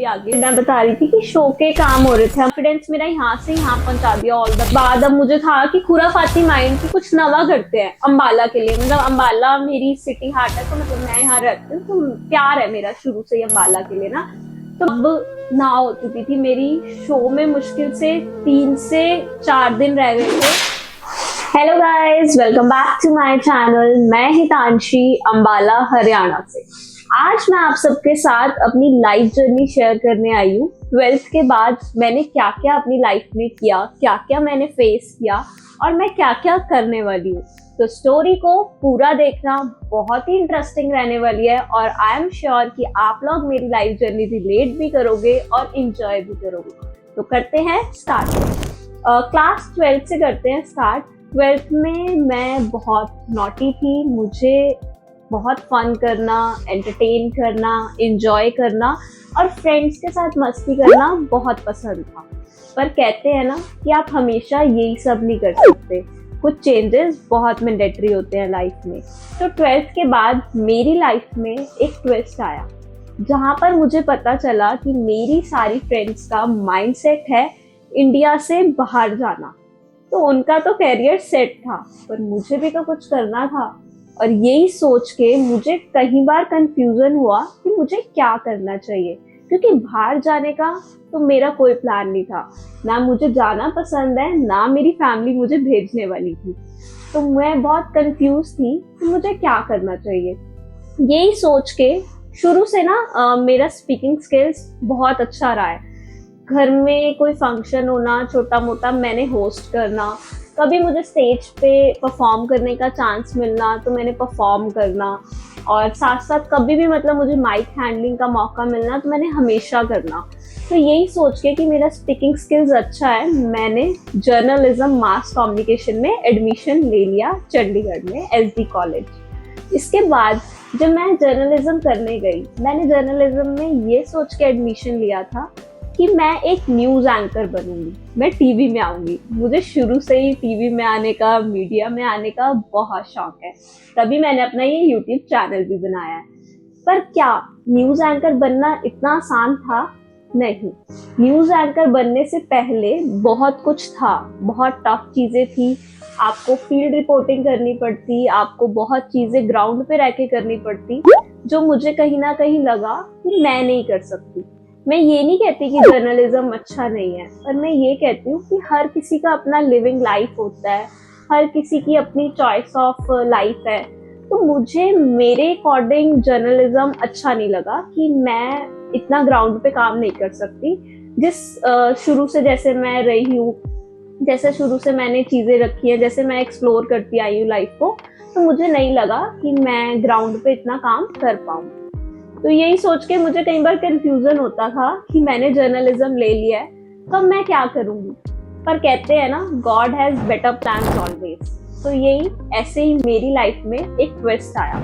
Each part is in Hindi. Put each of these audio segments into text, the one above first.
आगे मैं बता रही थी कि शो के काम हो रहे थे, कॉन्फिडेंस मेरा यहाँ से यहाँ पहुंचा दिया ऑल द बाद। अब मुझे था कि खुराफाती माइंड की कुछ नवा करते हैं अम्बाला के लिए। मतलब अम्बाला मेरी सिटी हार्ट है, तो मतलब मैं यहाँ रहती हूँ, तो प्यार है मेरा शुरू से ही अम्बाला के लिए ना। तो अब ना हो चुकी थी मेरी शो में, मुश्किल से 3 से 4 दिन रह गए थे। Hello guys, welcome back to my channel. मैं हितांशी, अम्बाला हरियाणा से। आज मैं आप सबके साथ अपनी लाइफ जर्नी शेयर करने आई हूँ। 12th के बाद मैंने क्या क्या अपनी लाइफ में किया, क्या क्या मैंने फेस किया और मैं क्या क्या करने वाली हूँ। तो स्टोरी को पूरा देखना, बहुत ही इंटरेस्टिंग रहने वाली है और आई एम श्योर कि आप लोग मेरी लाइफ जर्नी रिलेट भी करोगे और इंजॉय भी करोगे। तो करते हैं स्टार्ट। क्लास 12 से करते हैं स्टार्ट। 12th में मैं बहुत नॉटी थी। मुझे बहुत फन करना, एंटरटेन करना, एंजॉय करना और फ्रेंड्स के साथ मस्ती करना बहुत पसंद था। पर कहते हैं ना कि आप हमेशा यही सब नहीं कर सकते, कुछ चेंजेस बहुत मैंडेटरी होते हैं लाइफ में। तो 12th के बाद मेरी लाइफ में एक ट्विस्ट आया, जहाँ पर मुझे पता चला कि मेरी सारी फ्रेंड्स का माइंडसेट है इंडिया से बाहर जाना। तो उनका तो करियर सेट था, पर मुझे भी तो कुछ करना था। और यही सोच के मुझे कई बार कंफ्यूजन हुआ कि मुझे क्या करना चाहिए, क्योंकि बाहर जाने का तो मेरा कोई प्लान नहीं था। ना मुझे जाना पसंद है, ना मेरी फैमिली मुझे भेजने वाली थी। तो मैं बहुत कंफ्यूज थी कि मुझे क्या करना चाहिए। यही सोच के शुरू से ना मेरा स्पीकिंग स्किल्स बहुत अच्छा रहा है। घर में कोई फंक्शन होना, छोटा मोटा मैंने होस्ट करना, कभी मुझे स्टेज पे परफॉर्म करने का चांस मिलना तो मैंने परफॉर्म करना, और साथ साथ कभी भी मतलब मुझे माइक हैंडलिंग का मौका मिलना तो मैंने हमेशा करना। तो यही सोच के कि मेरा स्पीकिंग स्किल्स अच्छा है, मैंने जर्नलिज्म मास कम्युनिकेशन में एडमिशन ले लिया चंडीगढ़ में एसडी कॉलेज। इसके बाद जब मैं जर्नलिज्म करने गई, मैंने जर्नलिज्म में ये सोच के एडमिशन लिया था कि मैं एक न्यूज़ एंकर बनूंगी, मैं टीवी में आऊंगी। मुझे शुरू से ही टीवी में आने का, मीडिया में आने का बहुत शौक है, तभी मैंने अपना ये यूट्यूब चैनल भी बनाया है। पर क्या न्यूज़ एंकर बनना इतना आसान था? नहीं। न्यूज़ एंकर बनने से पहले बहुत कुछ था, बहुत टफ चीज़ें थी। आपको फील्ड रिपोर्टिंग करनी पड़ती, आपको बहुत चीज़ें ग्राउंड पे रह के करनी पड़ती, जो मुझे कहीं ना कहीं लगा कि मैं नहीं कर सकती। मैं ये नहीं कहती कि जर्नलिज्म अच्छा नहीं है, पर मैं ये कहती हूँ कि हर किसी का अपना लिविंग लाइफ होता है, हर किसी की अपनी चॉइस ऑफ लाइफ है। तो मुझे मेरे अकॉर्डिंग जर्नलिज्म अच्छा नहीं लगा कि मैं इतना ग्राउंड पे काम नहीं कर सकती। जिस शुरू से जैसे मैं रही हूँ, जैसे शुरू से मैंने चीज़ें रखी हैं, जैसे मैं एक्सप्लोर करती आई हूँ लाइफ को, तो मुझे नहीं लगा कि मैं ग्राउंड पे इतना काम कर पाऊँ। तो यही सोच के मुझे कई बार कंफ्यूजन होता था कि मैंने जर्नलिज्म ले लिया है, तो अब मैं क्या करूँगी। पर कहते हैं ना, God has better plans always. तो यही ऐसे ही मेरी लाइफ में एक ट्विस्ट आया।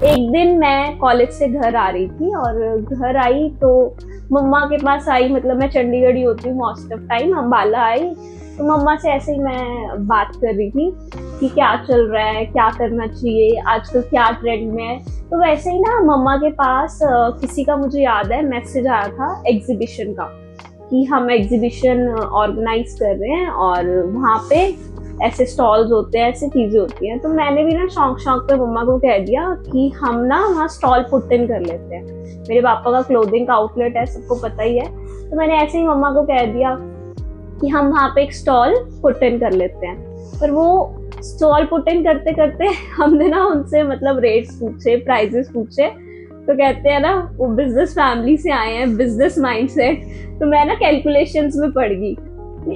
एक दिन मैं कॉलेज से घर आ रही थी और घर आई तो मम्मा के पास आई, मतलब मैं चंडीगढ़ ही होती हूँ मोस्ट ऑफ टाइम, अम्बाला आई तो मम्मा से ऐसे ही मैं बात कर रही थी कि क्या चल रहा है, क्या करना चाहिए, आजकल क्या ट्रेंड में है। तो वैसे ही ना मम्मा के पास किसी का, मुझे याद है, मैसेज आया था एग्जीबिशन का कि हम एग्जीबिशन ऑर्गेनाइज कर रहे हैं और वहाँ पे ऐसे स्टॉल्स होते हैं, ऐसी चीज़ें होती हैं। तो मैंने भी ना शौक पे मम्मा को कह दिया कि हम ना वहाँ स्टॉल पुट इन कर लेते हैं। मेरे पापा का क्लोथिंग का आउटलेट है, सबको पता ही है। तो मैंने ऐसे ही मम्मा को कह दिया कि हम वहाँ पे एक स्टॉल पुट इन कर लेते हैं। पर वो स्टॉल पुट इन करते करते हमने ना उनसे मतलब रेट्स पूछे, प्राइजेस पूछे, तो कहते हैं ना वो बिजनेस फैमिली से आए हैं, बिजनेस माइंडसेट। तो मैं ना कैलकुलेशंस में पड़ गई,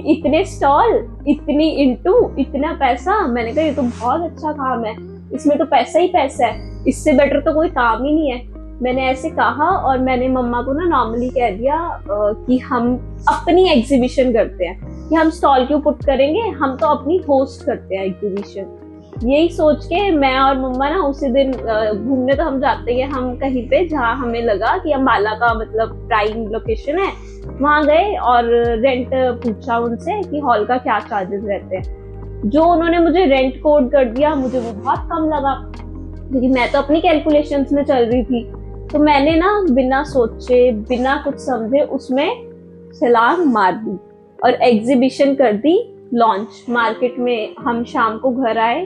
इतने स्टॉल, इतनी इंटू इतना पैसा। मैंने कहा ये तो बहुत अच्छा काम है, इसमें तो पैसा ही पैसा है, इससे बेटर तो कोई काम ही नहीं है। मैंने ऐसे कहा और मैंने मम्मा को ना नॉर्मली कह दिया कि हम अपनी एग्जीबिशन करते हैं, कि हम स्टॉल क्यों पुट करेंगे, हम तो अपनी होस्ट करते हैं एग्जीबिशन। यही सोच के मैं और मम्मा ना उसी दिन घूमने तो हम जाते हैं, हम कहीं पे जहाँ हमें लगा कि अम्बाला का मतलब प्राइम लोकेशन है, वहाँ गए और रेंट पूछा उनसे कि हॉल का क्या चार्जेस रहते हैं। जो उन्होंने मुझे रेंट कोड कर दिया, मुझे वो बहुत कम लगा, क्योंकि मैं तो अपनी कैलकुलेशंस में चल रही थी। तो मैंने ना बिना सोचे बिना कुछ समझे उसमें छलांग मार दी और एग्जीबिशन कर दी लॉन्च। मार्केट में हम शाम को घर आए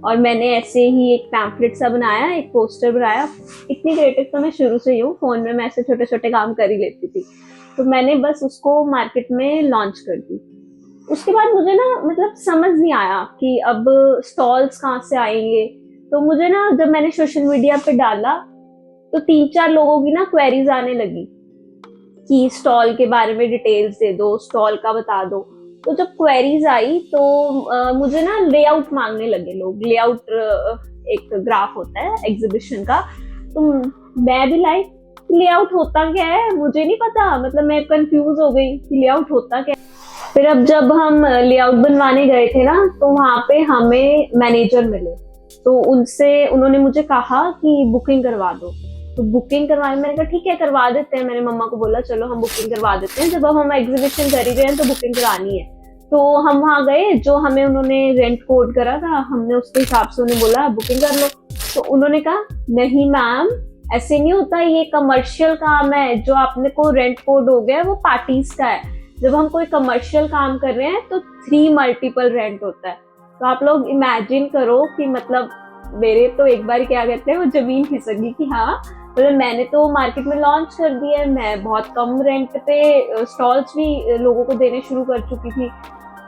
और मैंने ऐसे ही एक पैम्फलेट सा बनाया, एक पोस्टर बनाया। इतनी क्रिएटिव तो मैं शुरू से ही हूँ, फोन में मैं ऐसे छोटे छोटे काम कर ही लेती थी। तो मैंने बस उसको मार्केट में लॉन्च कर दी। उसके बाद मुझे ना मतलब समझ नहीं आया कि अब स्टॉल्स कहाँ से आएंगे। तो मुझे ना जब मैंने सोशल मीडिया पे डाला तो 3-4 लोगों की ना क्वेरीज आने लगी कि स्टॉल के बारे में डिटेल्स दे दो, स्टॉल का बता दो। तो जब क्वेरीज आई तो मुझे ना लेआउट मांगने लगे लोग। लेआउट एक ग्राफ होता है एग्जीबिशन का। तो मैं भी लाइक लेआउट होता क्या है, मुझे नहीं पता। मतलब मैं कंफ्यूज हो गई कि लेआउट होता क्या है। फिर अब जब हम लेआउट बनवाने गए थे ना तो वहां पे हमें मैनेजर मिले। तो उन्होंने मुझे कहा कि बुकिंग करवा दो। तो बुकिंग करवाई, मैंने कहा ठीक है करवा देते हैं। मैंने मम्मा को बोला चलो हम बुकिंग करवा देते हैं, जब अब हम एग्जीबिशन कर ही रहे हैं तो बुकिंग करानी है। तो हम वहां गए, जो हमें उन्होंने रेंट कोड करा था हमने उसके हिसाब से उन्हें बोला बुकिंग कर लो। तो उन्होंने कहा नहीं मैम ऐसे नहीं होता, ये कमर्शियल काम है। जो आपने को रेंट कोड हो गया वो पार्टीज का है। जब हम कोई कमर्शियल काम कर रहे हैं तो 3 मल्टीपल रेंट होता है। तो आप लोग इमेजिन करो कि मतलब मेरे तो एक बार क्या कहते हैं वो जमीन खिसक गई कि हाँ मतलब मैंने तो मार्केट में लॉन्च कर दिया है, मैं बहुत कम रेंट पे स्टॉल्स भी लोगों को देने शुरू कर चुकी थी।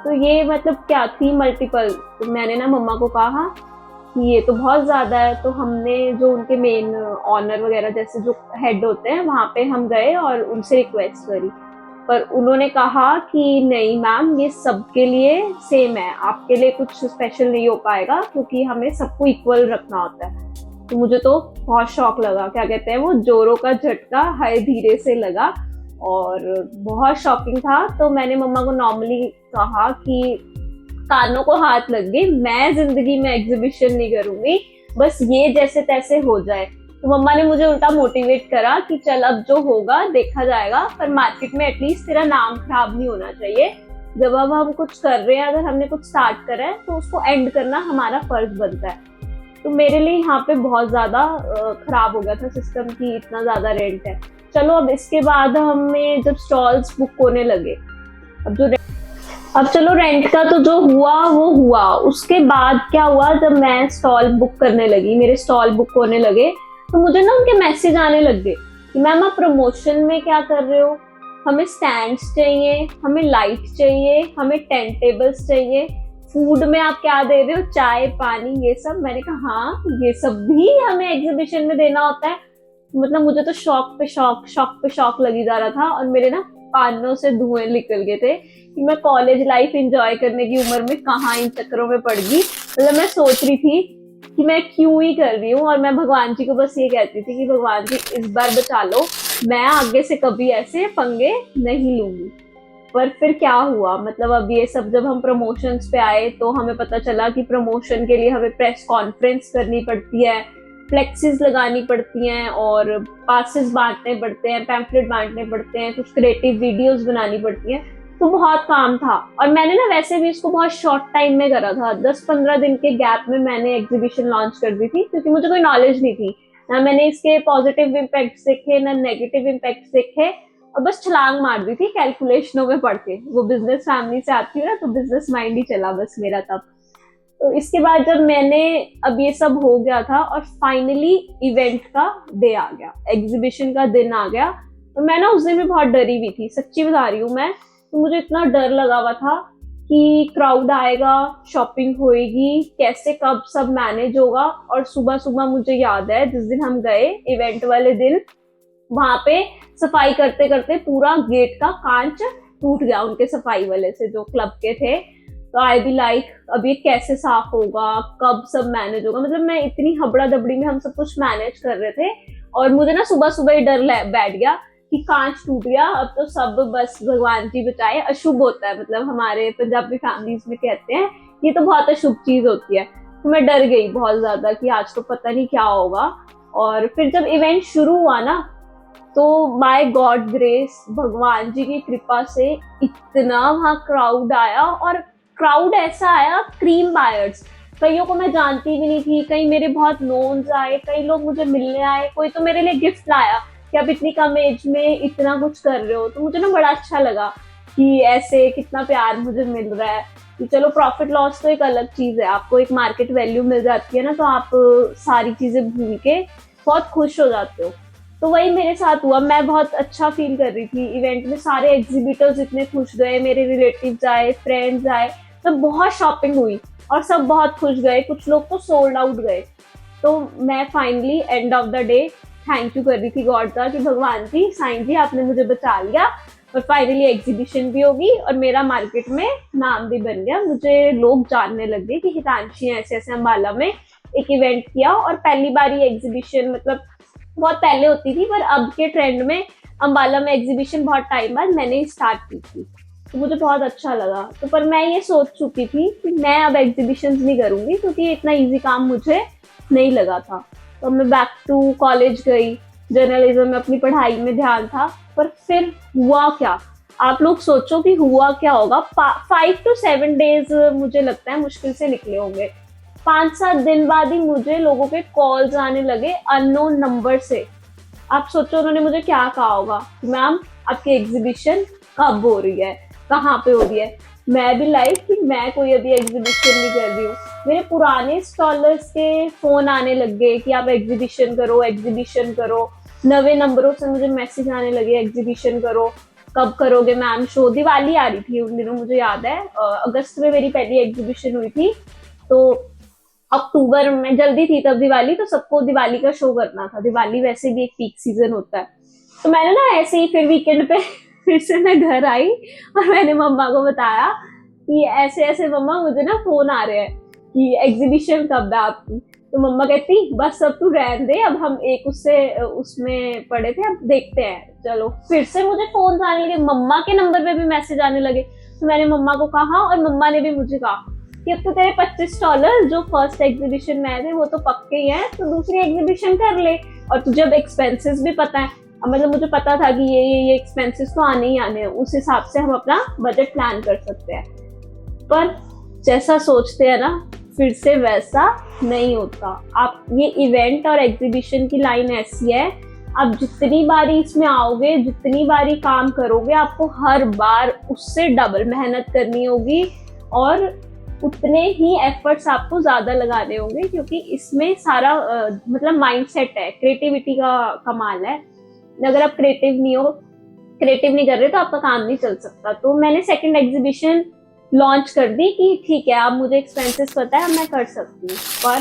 तो ये मतलब क्या 3 मल्टीपल। तो मैंने ना मम्मा को कहा कि ये तो बहुत ज्यादा है। तो हमने जो उनके मेन ऑनर वगैरह जैसे जो हेड होते हैं वहां पे हम गए और उनसे रिक्वेस्ट करी। पर उन्होंने कहा कि नहीं मैम ये सबके लिए सेम है, आपके लिए कुछ स्पेशल नहीं हो पाएगा क्योंकि हमें सबको इक्वल रखना होता है। तो मुझे तो बहुत शौक लगा, क्या कहते हैं वो जोरों का झटका हाय धीरे से लगा और बहुत शॉकिंग था। तो मैंने मम्मा को नॉर्मली कहा कि कानों को हाथ लग गई, मैं जिंदगी में एग्जीबिशन नहीं करूंगी, बस ये जैसे तैसे हो जाए। तो मम्मा ने मुझे उल्टा मोटिवेट करा कि चल अब जो होगा देखा जाएगा, पर मार्केट में एटलीस्ट तेरा नाम खराब नहीं होना चाहिए। जब अब हम कुछ कर रहे हैं, अगर हमने कुछ स्टार्ट करा है तो उसको एंड करना हमारा फर्ज बनता है। तो मेरे लिए यहाँ पे बहुत ज्यादा खराब हो गया था सिस्टम की, इतना ज्यादा रेंट है। चलो अब इसके बाद हमें जब स्टॉल्स बुक होने लगे, अब चलो रेंट का तो जो हुआ वो हुआ। उसके बाद क्या हुआ, जब मैं स्टॉल बुक करने लगी, मेरे स्टॉल बुक होने लगे, तो मुझे ना उनके मैसेज आने लग गए कि मैम आप प्रमोशन में क्या कर रहे हो, हमें स्टैंड्स चाहिए, हमें लाइट चाहिए, हमें टेंट टेबल्स चाहिए, फूड में आप क्या दे रहे हो, चाय पानी ये सब। मैंने कहा हाँ ये सब भी हमें एग्जीबिशन में देना होता है। मतलब मुझे तो शौक पे शौक लगी जा रहा था और मेरे ना कानों से धुएं निकल गए थे कि मैं कॉलेज लाइफ एंजॉय करने की उम्र में कहाँ इन चक्करों में पड़ गई। मतलब मैं सोच रही थी कि मैं क्यों ही कर रही हूँ, और मैं भगवान जी को बस ये कहती थी कि भगवान जी इस बार बचा लो, मैं आगे से कभी ऐसे पंगे नहीं लूंगी। पर फिर क्या हुआ, मतलब अब ये सब जब हम प्रमोशंस पे आए तो हमें पता चला कि प्रमोशन के लिए हमें प्रेस कॉन्फ्रेंस करनी पड़ती है, फ्लेक्सीज लगानी पड़ती हैं और पासेस बांटने पड़ते हैं, पैम्फलेट बांटने पड़ते हैं, कुछ क्रिएटिव वीडियोस बनानी पड़ती हैं। तो बहुत काम था और मैंने ना वैसे भी इसको बहुत शॉर्ट टाइम में करा था। 10-15 दिन के गैप में मैंने एग्जीबिशन लॉन्च कर दी थी, क्योंकि मुझे कोई नॉलेज नहीं थी, ना मैंने इसके पॉजिटिव इम्पैक्ट देखे ना नेगेटिव इम्पैक्ट देखे, और बस छलांग मार दी थी कैलकुलेशनों में पढ़ के। वो बिजनेस फैमिली से आती है ना, तो बिजनेस माइंड ही चला बस मेरा तब। तो इसके बाद जब मैंने अब ये सब हो गया था और फाइनली इवेंट का डे आ गया, एग्जीबिशन का दिन आ गया, और मैं ना उस दिन में बहुत डरी हुई थी, सच्ची बता रही हूँ मैं। तो मुझे इतना डर लगा हुआ था कि क्राउड आएगा, शॉपिंग होएगी, कैसे कब सब मैनेज होगा। और सुबह सुबह मुझे याद है जिस दिन हम गए इवेंट वाले दिन, वहां पे सफाई करते करते पूरा गेट का कांच टूट गया उनके सफाई वाले से जो क्लब के थे। तो आई बी लाइक अब ये कैसे साफ होगा, कब सब मैनेज होगा। मतलब मैं इतनी हबड़ा दबड़ी में हम सब कुछ मैनेज कर रहे थे और मुझे ना सुबह सुबह ही डर बैठ गया कि कांच टूट गया, अब तो सब बस भगवान जी बचाए, अशुभ होता है। मतलब हमारे पंजाबी फैमिलीज में कहते हैं ये तो बहुत अशुभ चीज होती है। तो मैं डर गई बहुत ज्यादा कि आज तो पता नहीं क्या होगा। और फिर जब इवेंट शुरू हुआ ना, तो बाय गॉड ग्रेस, भगवान जी की कृपा से इतना वहां क्राउड आया, और क्राउड ऐसा आया क्रीम बायर्स। कईयों को मैं जानती भी नहीं थी, कई मेरे बहुत नोन्स आए, कई लोग मुझे मिलने आए, कोई तो मेरे लिए गिफ्ट लाया कि आप इतनी कम एज में इतना कुछ कर रहे हो। तो मुझे ना बड़ा अच्छा लगा कि ऐसे कितना प्यार मुझे मिल रहा है। कि चलो प्रॉफिट लॉस तो एक अलग चीज है, आपको एक मार्केट वैल्यू मिल जाती है ना, तो आप सारी चीजें भूल के बहुत खुश हो जाते हो। तो वही मेरे साथ हुआ, मैं बहुत अच्छा फील कर रही थी। इवेंट में सारे एग्जीबिटर्स इतने खुश गए, मेरे रिलेटिव्स आए, फ्रेंड्स आए, तो बहुत शॉपिंग हुई और सब बहुत खुश गए, कुछ लोग तो सोल्ड आउट गए। तो मैं finally end of the day thank you कर रही थी गॉड का कि भगवान जी, साईं जी, आपने मुझे बचा लिया और फाइनली एग्जीबिशन भी होगी और मेरा मार्केट में नाम भी बन गया। मुझे लोग जानने लग गए कि हितांशी ऐसे ऐसे अम्बाला में एक इवेंट किया। और पहली बार ये एग्जीबिशन, मतलब बहुत पहले होती थी पर अब के ट्रेंड में अम्बाला में एग्जीबिशन बहुत टाइम बाद मैंने स्टार्ट की थी, तो मुझे बहुत अच्छा लगा। तो पर मैं ये सोच चुकी थी कि मैं अब एग्जीबिशंस नहीं करूंगी क्योंकि इतना इजी काम मुझे नहीं लगा था। तो मैं बैक टू कॉलेज गई, जर्नलिज्म में अपनी पढ़ाई में ध्यान था। पर फिर हुआ क्या, आप लोग सोचो कि हुआ क्या होगा। 5 to 7 डेज मुझे लगता है मुश्किल से निकले होंगे। 5-7 दिन बाद ही मुझे लोगों के कॉल्स आने लगे अननोन नंबर से। आप सोचो उन्होंने मुझे क्या कहा होगा कि मैम आपकी एग्जीबिशन कब हो रही है, कहाँ पे हो रही है। मैं भी लाइक कि मैं कोई अभी एग्जीबिशन नहीं कर रही हूँ। मेरे पुराने स्टॉलर्स के फोन आने लग गए कि आप एग्जीबिशन करो, एग्जीबिशन करो। नवे नंबरों से मुझे मैसेज आने लगे एग्जीबिशन करो, कब करोगे मैम शो। दिवाली आ रही थी उन दिनों, मुझे याद है अगस्त में मेरी पहली एग्जीबिशन हुई थी, तो अक्टूबर में जल्दी थी तब दिवाली, तो सबको दिवाली का शो करना था। दिवाली वैसे भी एक पीक सीजन होता है। तो मैंने ना ऐसे ही फिर वीकेंड पे फिर से मैं घर आई और मैंने मम्मा को बताया कि ऐसे ऐसे मम्मा मुझे ना फोन आ रहे हैं कि एग्जीबिशन कब है आपकी। तो मम्मा कहती बस अब तू रहने दे, अब हम एक उसमें पड़े थे, अब देखते हैं। चलो फिर से मुझे फोन आने लगे, मम्मा के नंबर पे भी मैसेज आने लगे। तो मैंने मम्मा को कहा और मम्मा ने भी मुझे कहा कि अब तो तेरे $25 जो फर्स्ट एग्जीबिशन में आए थे वो तो पक्के ही हैं, तो दूसरी एग्जीबिशन कर ले। और तुझे अब एक्सपेंसेस भी पता है, मतलब मुझे पता था कि ये एक्सपेंसेस तो आने ही आने हैं, उस हिसाब से हम अपना बजट प्लान कर सकते हैं। पर जैसा सोचते हैं ना फिर से वैसा नहीं होता। आप ये इवेंट और एग्जीबिशन की लाइन ऐसी है, आप जितनी बारी इसमें आओगे, जितनी बारी काम करोगे, आपको हर बार उससे डबल मेहनत करनी होगी और उतने ही एफर्ट्स आपको ज्यादा लगाने होंगे, क्योंकि इसमें सारा मतलब माइंडसेट है, क्रिएटिविटी का कमाल है। अगर आप क्रिएटिव नहीं कर रहे तो आपका काम नहीं चल सकता। तो मैंने सेकंड एग्जीबिशन लॉन्च कर दी कि ठीक है अब मुझे एक्सपेंसेस पता है, अब मैं कर सकती हूँ, पर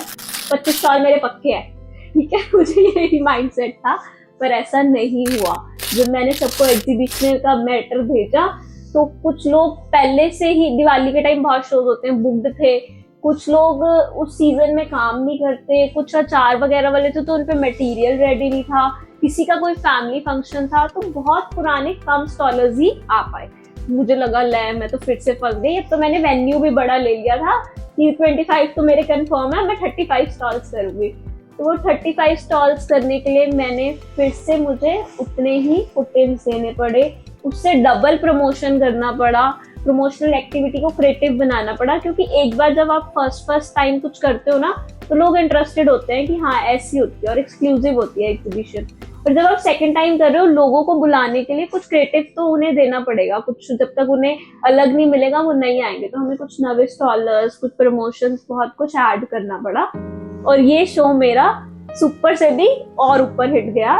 25 स्टॉल मेरे पक्के हैं, ठीक है। मुझे यही माइंडसेट था, पर ऐसा नहीं हुआ। जब मैंने सबको एग्जीबिशन का मैटर भेजा तो कुछ लोग पहले से ही, दिवाली के टाइम बहुत शोज होते हैं, बुक्ड थे। कुछ लोग उस सीजन में काम नहीं करते, कुछ अचार वगैरह वाले थे तो उन पे मटेरियल रेडी नहीं था, किसी का कोई फैमिली फंक्शन था, तो बहुत पुराने कम स्टॉलर्स ही आ पाए। मुझे लगा ले मैं तो फिर से फंस गई। अब तो मैंने वेन्यू भी बड़ा ले लिया था कि 25 तो मेरे कंफर्म है, मैं 35 स्टॉल्स करूंगी। तो वो 35 स्टॉल्स करने के लिए मैंने फिर से मुझे उतने ही फुटेज देने पड़े, उससे डबल प्रमोशन करना पड़ा, प्रमोशनल एक्टिविटी को क्रिएटिव बनाना पड़ा। क्योंकि एक बार जब आप फर्स्ट टाइम कुछ करते हो ना तो लोग इंटरेस्टेड होते हैं कि हाँ ऐसी होती है और एक्सक्लूसिव होती है एग्जीबिशन। पर जब आप सेकंड टाइम कर रहे हो, लोगों को बुलाने के लिए कुछ क्रिएटिव तो उन्हें देना पड़ेगा, कुछ जब तक उन्हें अलग नहीं मिलेगा वो नहीं आएंगे। तो हमें कुछ नए स्टॉलर्स, कुछ प्रमोशंस, बहुत कुछ ऐड करना पड़ा। और ये शो मेरा सुपर से भी और ऊपर हिट गया।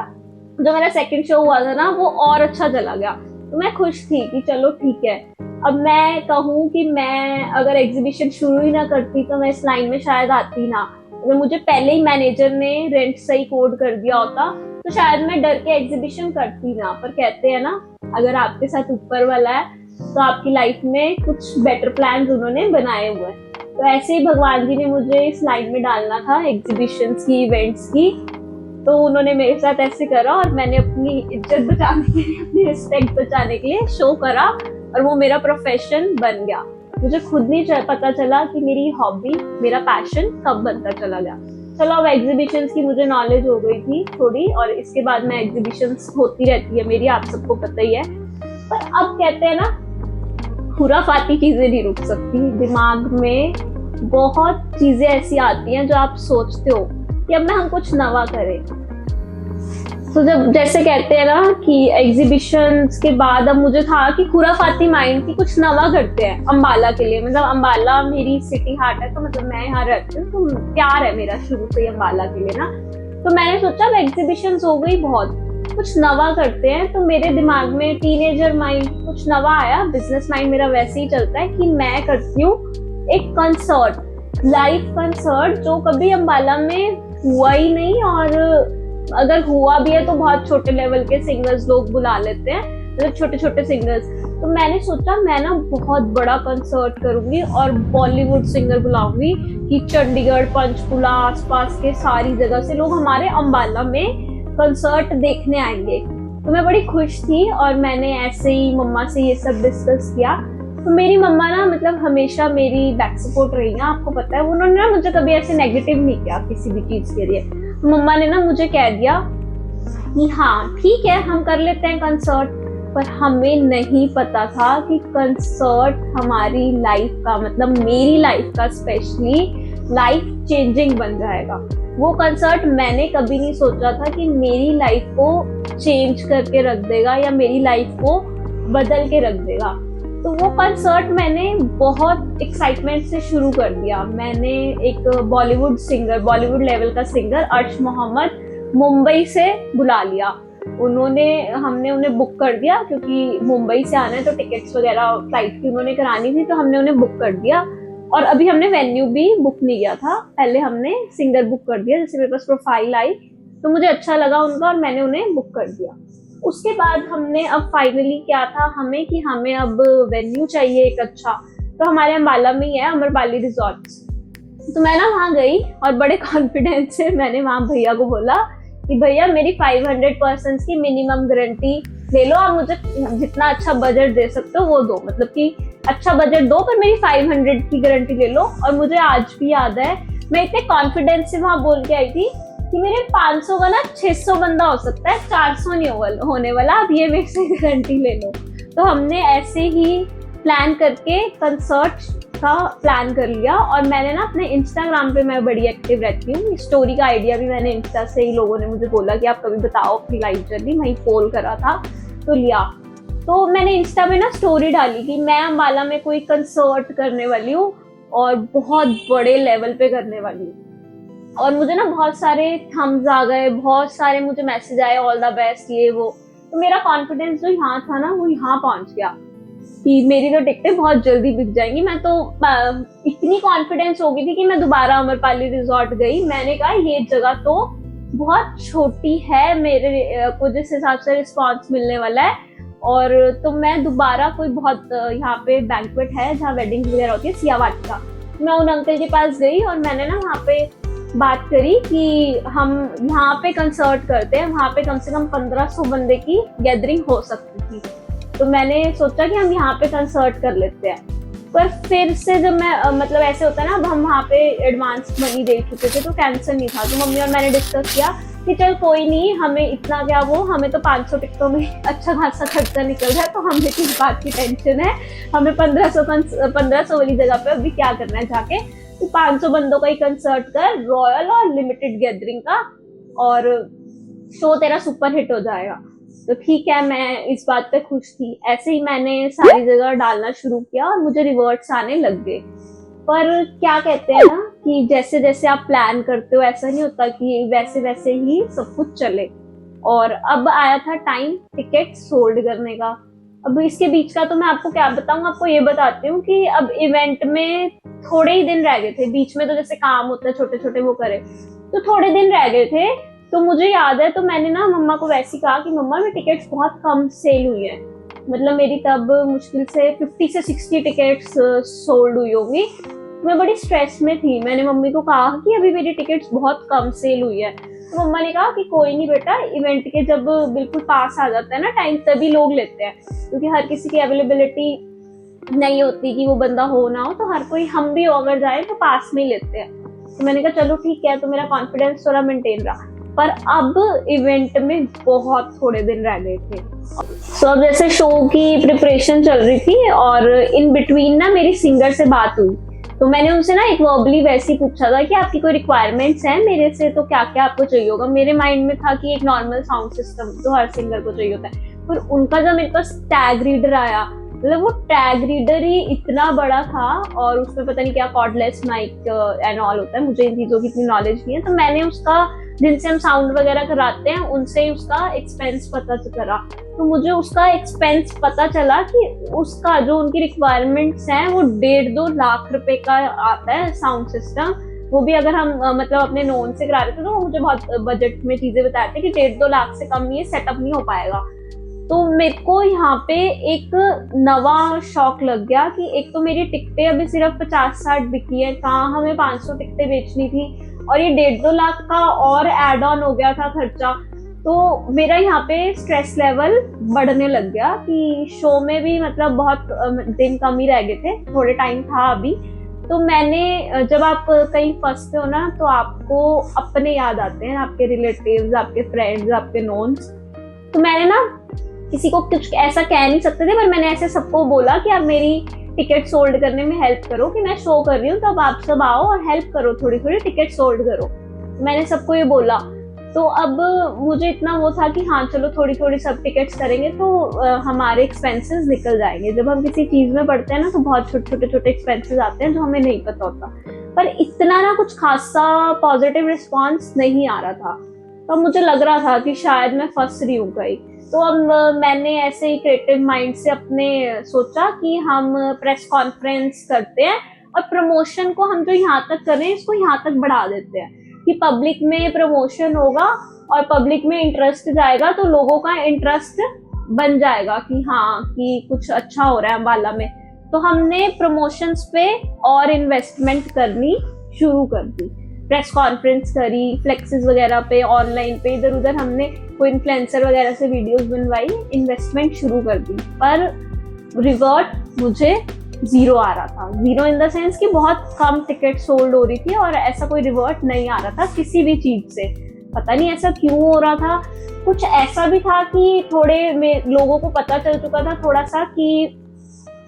जो मेरा सेकंड शो हुआ था ना वो और अच्छा चला गया, तो मैं खुश थी कि चलो ठीक है। अब मैं कहूँ कि मैं अगर एग्जीबिशन शुरू ही ना करती तो मैं इस लाइन में शायद आती ना। अगर मुझे पहले ही मैनेजर ने रेंट सही कोड कर दिया होता तो शायद मैं डर के एग्जीबिशन करती ना। पर कहते हैं ना, अगर आपके साथ ऊपर वाला है तो आपकी लाइफ में कुछ बेटर प्लान्स उन्होंने बनाए हुए हैं। तो ऐसे ही भगवान जी ने मुझे इस लाइन में डालना था एग्जीबिशंस की, इवेंट्स की, तो उन्होंने मेरे साथ ऐसे करा और मैंने अपनी इज्जत बचाने के लिए, अपनी रिस्पेक्ट बचाने के लिए शो करा और वो मेरा प्रोफेशन बन गया। मुझे खुद नहीं पता चला कि मेरी हॉबी, मेरा पैशन कब बनता चला गया। चलो अब एग्जीबिशंस की मुझे नॉलेज हो गई थी थोड़ी, और इसके बाद में एग्जीबिशंस होती रहती है मेरी, आप सबको पता ही है। पर अब कहते हैं ना, खुराफाती चीजें नहीं रुक सकती, दिमाग में बहुत चीजें ऐसी आती हैं जो आप सोचते हो कि अब ना हम कुछ नवा करें। तो जब जैसे कहते हैं ना कि एग्जीबिशंस के बाद अब मुझे था कि खुराफाती माइंड की कुछ नवा करते हैं अम्बाला के लिए। मतलब अम्बाला मेरी सिटी हार्ट है, तो मतलब मैं यहाँ रहती हूँ, तो प्यार है मेरा शुरू से ही अम्बाला के लिए ना। तो मैंने सोचा अब एग्जीबिशंस हो गई बहुत, कुछ नवा करते हैं। तो मेरे दिमाग में टीनेजर माइंड कुछ नवा आया, बिजनेस माइंड मेरा वैसे ही चलता है कि मैं करती हूँ एक कंसर्ट, लाइव कंसर्ट, जो कभी अम्बाला में हुआ ही नहीं, और अगर हुआ भी है तो बहुत छोटे लेवल के सिंगर्स लोग बुला लेते हैं, मतलब छोटे छोटे सिंगर्स। तो मैंने सोचा मैं ना बहुत बड़ा कंसर्ट करूंगी और बॉलीवुड सिंगर बुलाऊंगी कि चंडीगढ़, पंचकुला, आसपास के सारी जगह से लोग हमारे अम्बाला में कंसर्ट देखने आएंगे। तो मैं बड़ी खुश थी और मैंने ऐसे ही मम्मा से ये सब डिस्कस किया। तो मेरी मम्मा ना मतलब हमेशा मेरी बैक सपोर्ट रही ना, आपको पता है, उन्होंने ना मुझे कभी ऐसे नेगेटिव नहीं किया किसी भी चीज के लिए। मम्मा ने ना मुझे कह दिया कि हाँ ठीक है हम कर लेते हैं कंसर्ट, पर हमें नहीं पता था कि कंसर्ट हमारी लाइफ का, मतलब मेरी लाइफ का स्पेशली लाइफ चेंजिंग बन जाएगा। वो कंसर्ट मैंने कभी नहीं सोचा था कि मेरी लाइफ को चेंज करके रख देगा या मेरी लाइफ को बदल के रख देगा। तो वो कंसर्ट मैंने बहुत एक्साइटमेंट से शुरू कर दिया। मैंने एक बॉलीवुड सिंगर, बॉलीवुड लेवल का सिंगर अर्श मोहम्मद मुंबई से बुला लिया। हमने उन्हें बुक कर दिया, क्योंकि मुंबई से आना है तो टिकट्स वगैरह फ्लाइट की उन्होंने करानी थी, तो हमने उन्हें बुक कर दिया। और अभी हमने वेन्यू भी बुक नहीं किया था, पहले हमने सिंगर बुक कर दिया। जैसे मेरे पास प्रोफाइल आई तो मुझे अच्छा लगा उनका और मैंने उन्हें बुक कर दिया। उसके बाद हमने अब फाइनली क्या था हमें कि हमें अब वेन्यू चाहिए एक अच्छा, तो हमारे अम्बाला में ही है अमरपाली रिजॉर्ट्स। तो मैं ना वहाँ गई और बड़े कॉन्फिडेंस से मैंने वहाँ भैया को बोला कि भैया मेरी 500 पर्सन्स की मिनिमम गारंटी ले लो, आप मुझे जितना अच्छा बजट दे सकते हो वो दो, मतलब कि अच्छा बजट दो पर मेरी 500 की गारंटी ले लो। और मुझे आज भी याद है मैं इतने कॉन्फिडेंस से वहाँ बोल के आई थी कि मेरे 500 का ना 600 बंदा हो सकता है, 400 नहीं होने वाला, आप ये मेरे से गारंटी ले लो। तो हमने ऐसे ही प्लान करके कंसर्ट का प्लान कर लिया। और मैंने ना अपने इंस्टाग्राम पे मैं बड़ी एक्टिव रहती हूँ, स्टोरी का आइडिया भी मैंने इंस्टा से ही, लोगों ने मुझे बोला कि आप कभी बताओ अपनी लाइफ जर्नी, वहीं पोल करा था तो लिया। तो मैंने इंस्टा पे ना स्टोरी डाली कि मैं अम्बाला में कोई कंसर्ट करने वाली हूँ और बहुत बड़े लेवल पे करने वाली हूँ। और मुझे ना बहुत सारे थम्स आ गए, बहुत सारे मुझे मैसेज आए ऑल द बेस्ट ये वो। तो मेरा कॉन्फिडेंस जो यहाँ था ना वो यहाँ पहुंच गया कि मेरी तो टिकटें बहुत जल्दी बिक जाएंगी। मैं तो इतनी कॉन्फिडेंस हो गई थी कि मैं दोबारा अमरपाली रिजॉर्ट गई। मैंने कहा ये जगह तो बहुत छोटी है, मेरे को जिस हिसाब से रिस्पॉन्स मिलने वाला है, और तो मैं दोबारा कोई बहुत यहाँ पे बैंक्वेट है जहाँ वेडिंग वगैरह होती है, सिया वाटिका, मैं उन अंकल के पास गई और मैंने ना वहाँ पे बात करी कि हम यहाँ पे कंसर्ट करते हैं। वहाँ पे कम से कम 1500 बंदे की गैदरिंग हो सकती थी। तो मैंने सोचा कि हम यहाँ पे कंसर्ट कर लेते हैं। पर फिर से जब मैं मतलब ऐसे होता है ना, अब हम वहाँ पे एडवांस मनी दे चुके थे तो कैंसिल नहीं था। तो मम्मी और मैंने डिस्कस किया कि चल कोई नहीं, हमें इतना क्या वो, हमें तो 500 टिकटों में अच्छा खासा खर्चा निकल रहा है, तो हमें किस बात की टेंशन है, हमें 1500 वाली जगह पे अभी क्या करना है जाके। तो 500 बंदों का ही कंसर्ट कर, रॉयल और लिमिटेड गैदरिंग का, और शो तेरा सुपर हिट हो जाएगा। तो ठीक है, मैं इस बात पे खुश थी। ऐसे ही मैंने सारी जगह डालना शुरू किया और मुझे रिवर्ट्स आने लग गए। पर क्या कहते हैं ना कि जैसे जैसे आप प्लान करते हो ऐसा नहीं होता कि वैसे वैसे ही सब कुछ चले। और अब आया था टाइम टिकट सोल्ड करने का। अब इसके बीच का तो मैं आपको क्या बताऊं, आपको ये बताती हूँ कि अब इवेंट में थोड़े ही दिन रह गए थे। बीच में तो जैसे काम होता है छोटे छोटे वो करे, तो थोड़े दिन रह गए थे। तो मुझे याद है, तो मैंने ना मम्मा को वैसे कहा कि मम्मा मेरी टिकट्स बहुत कम सेल हुई है, मतलब मेरी तब मुश्किल से 50 से 60 टिकट्स सोल्ड हुई होंगी। मैं बड़ी स्ट्रेस में थी। मैंने मम्मी को कहा कि अभी मेरी टिकट्स बहुत कम सेल हुई है। तो मम्मा ने कहा कि कोई नहीं बेटा, इवेंट के जब बिल्कुल पास आ जाता है ना टाइम, तभी लोग लेते हैं, क्योंकि हर किसी की अवेलेबिलिटी नहीं होती कि वो बंदा हो ना हो, तो हर कोई, हम भी अगर जाए तो पास में ही लेते हैं। तो मैंने कहा चलो ठीक है, तो मेरा कॉन्फिडेंस थोड़ा मेंटेन रहा। पर अब इवेंट में बहुत थोड़े दिन रह गए थे। सो अब जैसे शो की प्रिपरेशन चल रही थी और इन बिटवीन ना मेरी सिंगर से बात हुई तो मैंने उनसे ना एक वर्बली वैसे ही पूछा था कि आपकी कोई रिक्वायरमेंट्स हैं मेरे से, तो क्या क्या आपको चाहिए होगा। मेरे माइंड में था कि एक नॉर्मल साउंड सिस्टम जो हर सिंगर को चाहिए होता है, पर उनका जब मेरे पास टैग रीडर आया, मतलब वो टैग रीडर ही इतना बड़ा था और उसमें पता नहीं क्या कॉर्डलेस माइक एंड ऑल होता है, मुझे इन चीजों की इतनी नॉलेज नहीं है। तो मैंने उसका, जिनसे हम साउंड वगैरह कराते हैं उनसे ही उसका एक्सपेंस पता करा। तो मुझे उसका एक्सपेंस पता चला कि उसका जो उनकी रिक्वायरमेंट्स हैं वो 1.5-2 लाख रुपए का आता है साउंड सिस्टम। वो भी अगर हम मतलब अपने नोन से करा रहे थे तो वो मुझे बहुत बजट में चीजें बताए थे कि 1.5-2 लाख से कम ये सेटअप नहीं हो पाएगा। तो मेरे को यहाँ पे एक नवा शौक लग गया कि एक तो मेरी टिकटें अभी सिर्फ 50-60 बिकी है, कहाँ हमें 500 टिकटें बेचनी थी, और ये 1.5-2 लाख का और एड ऑन हो गया था खर्चा। तो मेरा यहाँ पे स्ट्रेस लेवल बढ़ने लग गया कि शो में भी मतलब बहुत दिन कम ही रह गए थे, थोड़े टाइम था अभी। तो मैंने, जब आप कहीं फंसते हो ना तो आपको अपने याद आते हैं, आपके रिलेटिव्स, आपके फ्रेंड्स, आपके नोन्स। तो मैंने ना किसी को कुछ ऐसा कह नहीं सकते थे, पर मैंने ऐसे सबको बोला कि आप मेरी टिकट सोल्ड करने में हेल्प करो, कि मैं शो कर रही हूँ तो अब आप सब आओ और हेल्प करो, थोड़ी थोड़ी टिकट सोल्ड करो। मैंने सबको ये बोला। तो अब मुझे इतना वो था कि हाँ चलो थोड़ी थोड़ी सब टिकट्स करेंगे तो हमारे एक्सपेंसेस निकल जाएंगे। जब हम किसी चीज में पढ़ते हैं ना तो बहुत छोटे छोटे एक्सपेंसेस आते हैं जो हमें नहीं पता होता, पर इतना ना कुछ खासा पॉजिटिव रिस्पॉन्स नहीं आ रहा था। तो मुझे लग रहा था कि शायद मैं फंस रही हूँ कहीं। तो अब मैंने ऐसे ही क्रिएटिव माइंड से अपने सोचा कि हम प्रेस कॉन्फ्रेंस करते हैं और प्रमोशन को हम जो यहाँ तक कर रहे हैं इसको यहाँ तक बढ़ा देते हैं कि पब्लिक में प्रमोशन होगा और पब्लिक में इंटरेस्ट जाएगा तो लोगों का इंटरेस्ट बन जाएगा कि हाँ कि कुछ अच्छा हो रहा है अम्बाला में। तो हमने प्रमोशंस पे और इन्वेस्टमेंट करनी शुरू कर दी, प्रेस कॉन्फ्रेंस करी, फ्लेक्सेस वगैरह पे, ऑनलाइन पे, इधर उधर हमने कोई इन्फ्लुएंसर वगैरह से वीडियोस बनवाई, इन्वेस्टमेंट शुरू कर दी। पर रिवर्ट मुझे जीरो आ रहा था। जीरो इन द सेंस कि बहुत कम टिकट सोल्ड हो रही थी और ऐसा कोई रिवर्ट नहीं आ रहा था किसी भी चीज से। पता नहीं ऐसा क्यों हो रहा था। कुछ ऐसा भी था कि थोड़े लोगों को पता चल चुका था थोड़ा सा कि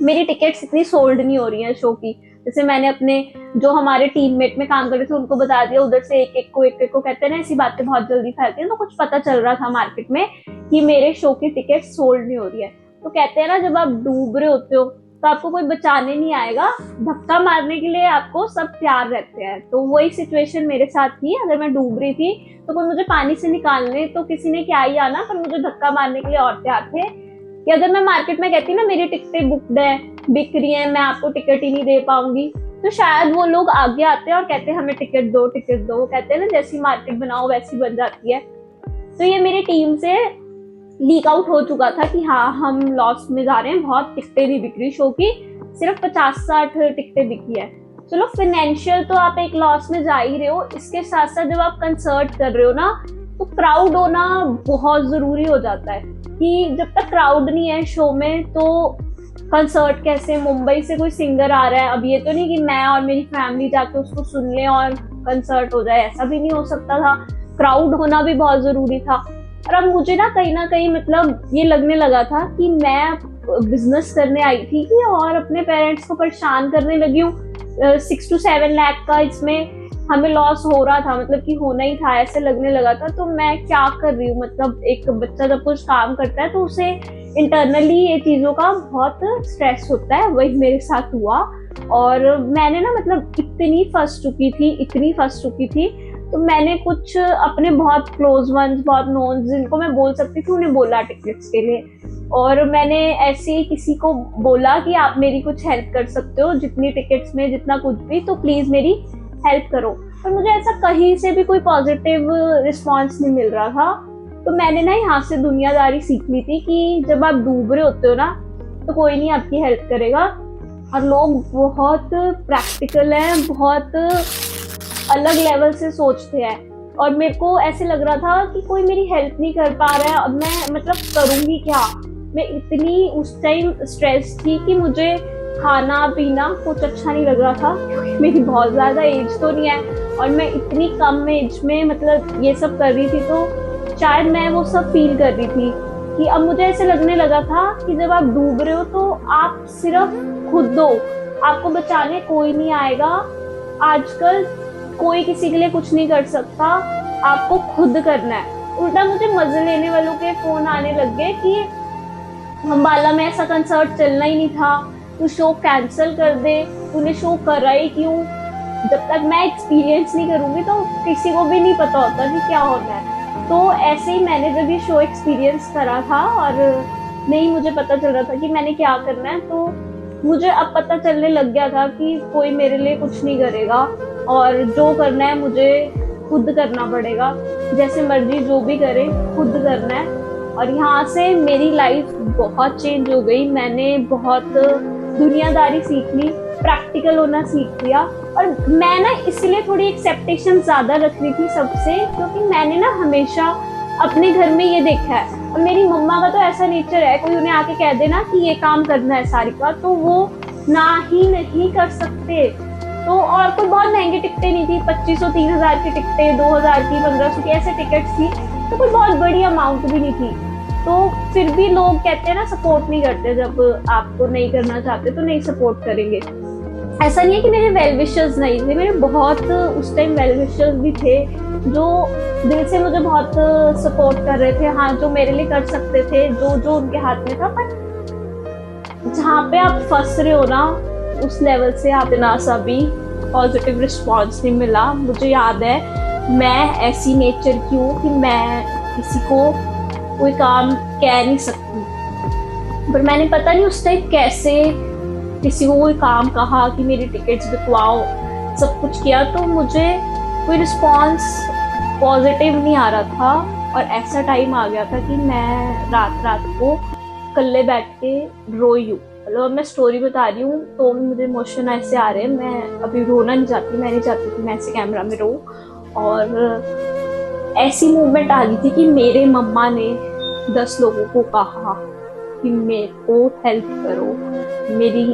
मेरी टिकट्स इतनी सोल्ड नहीं हो रही हैं शो की। जैसे मैंने अपने जो हमारे टीममेट में काम कर रहे थे उनको बता दिया, उधर से एक एक को कहते हैं ना ऐसी बातें बहुत जल्दी फैलती हैं। तो कुछ पता चल रहा था मार्केट में कि मेरे शो की टिकट सोल्ड नहीं हो रही है। तो कहते हैं ना जब आप डूब रहे होते हो तो आपको कोई बचाने नहीं आएगा, धक्का मारने के लिए आपको सब तैयार रहते हैं। तो वही सिचुएशन मेरे साथ थी। अगर मैं डूब रही थी तो कोई मुझे पानी से निकालने तो किसी ने क्या ही आना, पर मुझे धक्का मारने के लिए और तैयार थे। कि अगर मैं मार्केट में कहती ना मेरी टिकटें बुकड है, बिक रही हैं, मैं आपको टिकट ही नहीं दे पाऊंगी, तो शायद वो लोग आगे आते हैं और कहते हैं हमें टिकट दो टिकट दो। वो कहते हैं ना जैसी मार्केट बनाओ वैसी बन जाती है। तो ये मेरी टीम से लीक आउट हो चुका था कि हाँ हम लॉस में जा रहे हैं, बहुत टिकटें नहीं बिक रही, शो की सिर्फ 50-60 टिकटें बिकी है। चलो फाइनेंशियल तो आप एक लॉस में जा ही रहे हो, इसके साथ साथ जब आप कंसर्ट कर रहे हो ना तो क्राउड होना बहुत जरूरी हो जाता है कि जब तक क्राउड नहीं है शो में तो कंसर्ट कैसे। मुंबई से कोई सिंगर आ रहा है, अब ये तो नहीं कि मैं और मेरी फैमिली जाके उसको सुन लें और कंसर्ट हो जाए, ऐसा भी नहीं हो सकता था। क्राउड होना भी बहुत जरूरी था। और अब मुझे ना कहीं मतलब ये लगने लगा था कि मैं बिजनेस करने आई थी कि और अपने पेरेंट्स को परेशान करने लगी हूँ। 6 to 7 लाख का इसमें हमें लॉस हो रहा था, मतलब कि होना ही था, ऐसे लगने लगा था। तो मैं क्या कर रही हूँ, मतलब एक बच्चा जब कुछ काम करता है तो उसे इंटरनली ये चीजों का बहुत स्ट्रेस होता है, वही मेरे साथ हुआ। और मैंने ना मतलब इतनी फंस चुकी थी तो मैंने कुछ अपने बहुत क्लोज वंस, बहुत नोन जिनको मैं बोल सकती थी उन्हें बोला टिकट्स के लिए। और मैंने ऐसे ही किसी को बोला कि आप मेरी कुछ हेल्प कर सकते हो जितनी टिकट्स में, जितना कुछ भी, तो प्लीज मेरी हेल्प करो। पर मुझे ऐसा कहीं से भी कोई पॉजिटिव रिस्पॉन्स नहीं मिल रहा था। तो मैंने ना यहाँ से दुनियादारी सीख ली थी कि जब आप डूब रहे होते हो ना तो कोई नहीं आपकी हेल्प करेगा। और लोग बहुत प्रैक्टिकल हैं, बहुत अलग लेवल से सोचते हैं। और मेरे को ऐसे लग रहा था कि कोई मेरी हेल्प नहीं कर पा रहा है, अब मैं मतलब करूंगी क्या। मैं इतनी उस टाइम स्ट्रेस थी कि मुझे खाना पीना कुछ अच्छा नहीं लग रहा था, क्योंकि मेरी बहुत ज्यादा एज तो नहीं है और मैं इतनी कम एज में मतलब ये सब कर रही थी। तो शायद मैं वो सब फील कर रही थी कि अब मुझे ऐसे लगने लगा था कि जब आप डूब रहे हो तो आप सिर्फ खुद हो, आपको बचाने कोई नहीं आएगा। आजकल कोई किसी के लिए कुछ नहीं कर सकता, आपको खुद करना है। उल्टा मुझे मजे लेने वालों के फोन आने लग गए कि अम्बाला में ऐसा कंसर्ट चलना ही नहीं था, तू शो कैंसिल कर दे, तूने शो करा ही क्यों। जब तक मैं एक्सपीरियंस नहीं करूंगी तो किसी को भी नहीं पता होता कि क्या होना है। तो ऐसे ही मैंने जब ये शो एक्सपीरियंस करा था और नहीं मुझे पता चल रहा था कि मैंने क्या करना है, तो मुझे अब पता चलने लग गया था कि कोई मेरे लिए कुछ नहीं करेगा और जो करना है मुझे खुद करना पड़ेगा। जैसे मर्जी जो भी करे खुद करना है। और यहाँ से मेरी लाइफ बहुत चेंज हो गई। मैंने बहुत दुनियादारी सीख ली, प्रैक्टिकल होना सीख लिया। और मैं ना इसलिए थोड़ी एक्सेप्टेशन ज्यादा रख रही थी सबसे, क्योंकि मैंने ना हमेशा अपने घर में ये देखा है। और मेरी मम्मा का तो ऐसा नेचर है, कोई उन्हें आके कह देना कि ये काम करना है सारिका, तो वो ना ही नहीं कर सकते। तो और कोई बहुत महंगी टिकटें नहीं थी, 2500 3000 की टिकटें, 2000 की 1500 की ऐसे टिकट्स थी, तो कोई बहुत बड़ी अमाउंट भी नहीं थी। तो फिर भी लोग कहते हैं ना सपोर्ट नहीं करते, जब आपको नहीं करना चाहते तो नहीं सपोर्ट करेंगे। ऐसा नहीं है कि मेरे वेल विशर्स नहीं थे, मेरे बहुत उस टाइम वेल विशर्स भी थे जो दिल से मुझे बहुत सपोर्ट कर रहे थे। हाँ, जो मेरे लिए कर सकते थे, जो उनके हाथ में था। पर जहाँ पे आप फंस रहे हो ना, उस लेवल से आप ना सा भी पॉजिटिव रिस्पॉन्स नहीं मिला। मुझे याद है मैं ऐसी नेचर की हूँ कि मैं किसी को कोई काम कह नहीं सकती, पर मैंने पता नहीं उस टाइम कैसे किसी को कोई काम कहा कि मेरी टिकट्स बिकवाओ, सब कुछ किया, तो मुझे कोई रिस्पॉन्स पॉजिटिव नहीं आ रहा था। और ऐसा टाइम आ गया था कि मैं रात को अकेले बैठ के रोई हूँ। मतलब मैं स्टोरी बता रही हूँ तो मुझे इमोशन ऐसे आ रहे हैं, मैं अभी रोना नहीं चाहती, मैं नहीं चाहती कि मैं ऐसे कैमरा में रो। और ऐसी मूवमेंट आ गई थी कि मेरे मम्मा ने 10 लोगों को कहा कि मेरे को हेल्प करो, मेरी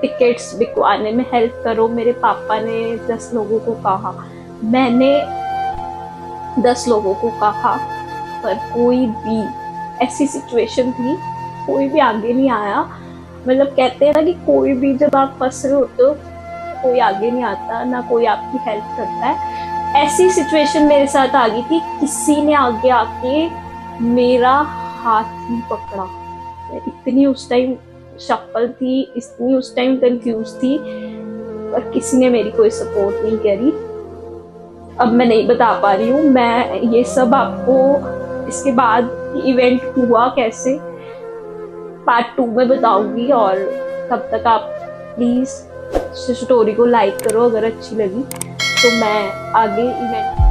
टिकट्स बिकवाने में हेल्प करो। मेरे पापा ने 10 लोगों को कहा, मैंने 10 लोगों को कहा, पर कोई भी, ऐसी सिचुएशन थी, कोई भी आगे नहीं आया। मतलब कहते हैं ना कि कोई भी जब आप फंस रहे होते हो कोई आगे नहीं आता, ना कोई आपकी हेल्प करता है। ऐसी सिचुएशन मेरे साथ आ गई थी, किसी ने आगे आके मेरा हाथ ही पकड़ा। इतनी उस टाइम शक्ल थी, इतनी उस टाइम कंफ्यूज थी, पर किसी ने मेरी कोई सपोर्ट नहीं करी। अब मैं नहीं बता पा रही हूँ, मैं ये सब आपको इसके बाद इवेंट हुआ कैसे पार्ट 2 में बताऊंगी। और तब तक आप प्लीज स्टोरी को लाइक करो अगर अच्छी लगी, तो मैं आगे इवेंट